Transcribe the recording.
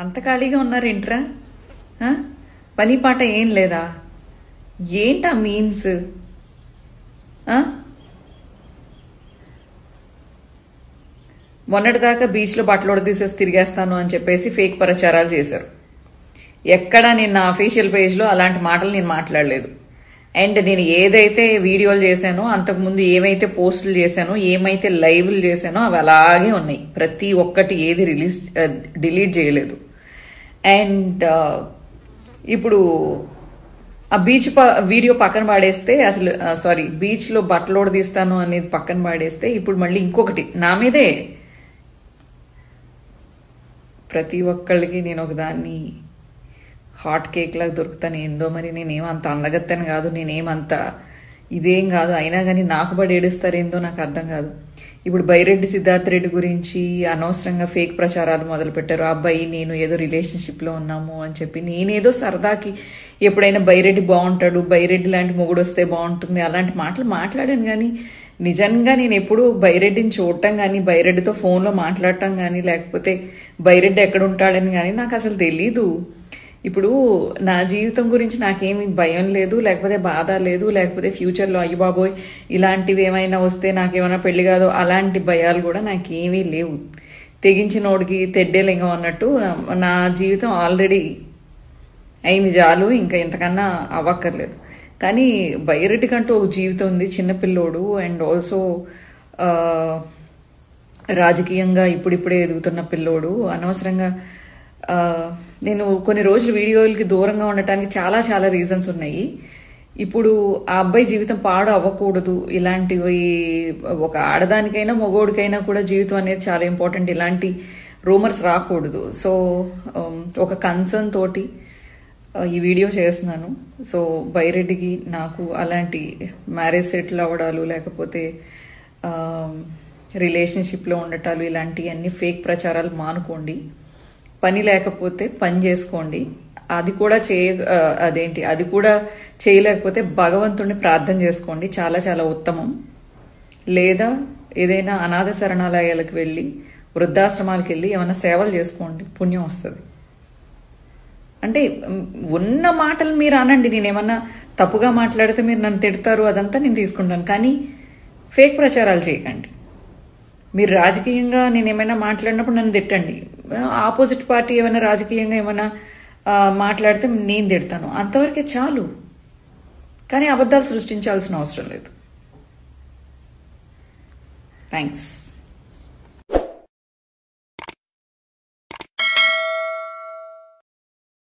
అంత ఖాళీగా ఉన్నారేంట్రా? పని పాట ఏం లేదా? ఏంటా మీన్స్? మొన్నటిదాకా బీచ్ లో బట్టలు తీసేసి తిరిగేస్తాను అని చెప్పేసి ఫేక్ ప్రచారాలు చేశారు. ఎక్కడా నేను నా అఫీషియల్ పేజ్ లో అలాంటి మాటలు నేను మాట్లాడలేదు. అండ్ నేను ఏదైతే వీడియోలు చేశానో, అంతకుముందు ఏమైతే పోస్టులు చేశానో, ఏమైతే లైవ్లు చేశానో అవి అలాగే ఉన్నాయి. ప్రతి ఒక్కటి ఏది డిలీట్ చేయలేదు. అండ్ ఇప్పుడు ఆ బీచ్ వీడియో పక్కన పాడేస్తే, అసలు సారీ, బీచ్ లో బట్టలోడు తీస్తాను అనేది పక్కన పాడేస్తే, ఇప్పుడు మళ్ళీ ఇంకొకటి నా మీదే. ప్రతి ఒక్కళ్ళకి నేను ఒకదాన్ని హాట్ కేక్ లాగా దొరుకుతాను. ఏందో మరి, నేనేమంత అందగత్తని కాదు, నేనేమంత ఇదేం కాదు. అయినా కానీ నాకు పడి ఏడుస్తారేందో నాకు అర్థం కాదు. ఇప్పుడు బైరెడ్డి సిద్ధార్థ్ రెడ్డి గురించి అనవసరంగా ఫేక్ ప్రచారాలు మొదలు పెట్టారు. ఆ అబ్బాయి నేను ఏదో రిలేషన్షిప్ లో ఉన్నాము అని చెప్పి, నేనేదో సరదాకి ఎప్పుడైనా బైరెడ్డి బాగుంటాడు, బైరెడ్డి లాంటి మొగుడు వస్తే బాగుంటుంది అలాంటి మాటలు మాట్లాడాను. కానీ నిజంగా నేను ఎప్పుడు బైరెడ్డిని చూడటం కానీ, బైరెడ్డితో ఫోన్లో మాట్లాడటం కానీ, లేకపోతే బైరెడ్డి ఎక్కడ ఉంటాడని కానీ నాకు అసలు తెలీదు. ఇప్పుడు నా జీవితం గురించి నాకేమి భయం లేదు, లేకపోతే బాధ లేదు, లేకపోతే ఫ్యూచర్లో అయ్యి బాబోయ్ ఇలాంటివి ఏమైనా వస్తే నాకేమైనా పెళ్లి కాదు అలాంటి భయాలు కూడా నాకేమీ లేవు. తెగించినోడికి తెడ్డేలింగం అన్నట్టు నా జీవితం ఆల్రెడీ అయింది చాలు, ఇంకా ఇంతకన్నా అవ్వక్కర్లేదు. కానీ బైరెడ్డి కంటూ ఒక జీవితం ఉంది, చిన్నపిల్లోడు. అండ్ ఆల్సో రాజకీయంగా ఇప్పుడిప్పుడే ఎదుగుతున్న పిల్లోడు. అనవసరంగా నేను కొన్ని రోజులు వీడియోలకి దూరంగా ఉండటానికి చాలా చాలా రీజన్స్ ఉన్నాయి. ఇప్పుడు ఆ అబ్బాయి జీవితం పాడు అవ్వకూడదు. ఇలాంటివి ఒక ఆడదానికైనా మగోడికైనా కూడా జీవితం అనేది చాలా ఇంపార్టెంట్. ఇలాంటి రూమర్స్ రాకూడదు. సో ఒక కన్సర్న్ తోటి ఈ వీడియో చేస్తున్నాను. సో బైరెడ్డికి నాకు అలాంటి మ్యారేజ్ సెటిల్ అవ్వడాలు, లేకపోతే రిలేషన్షిప్లో ఉండటాలు, ఇలాంటివన్నీ ఫేక్ ప్రచారాలు మానుకోండి. పని లేకపోతే పని చేసుకోండి. అది కూడా అది కూడా చేయలేకపోతే భగవంతుడిని ప్రార్థన చేసుకోండి, చాలా చాలా ఉత్తమం. లేదా ఏదైనా అనాథ శరణాలయాలకు వెళ్ళి, వృద్ధాశ్రమాలకు వెళ్ళి ఏమైనా సేవలు చేసుకోండి, పుణ్యం వస్తుంది. అంటే ఉన్న మాటలు మీరు అనండి. నేనేమన్నా తప్పుగా మాట్లాడితే మీరు నన్ను తిడతారు, అదంతా నేను తీసుకుంటాను. కానీ ఫేక్ ప్రచారాలు చేయకండి. మీరు రాజకీయంగా నేను ఏమైనా మాట్లాడినప్పుడు నన్ను తిట్టండి. ఆపోజిట్ పార్టీ ఏమైనా రాజకీయంగా ఏమైనా మాట్లాడితే నేను తిడతాను, అంతవరకే చాలు. కానీ అబద్ధాలు సృష్టించాల్సిన అవసరం లేదు. థ్యాంక్స్.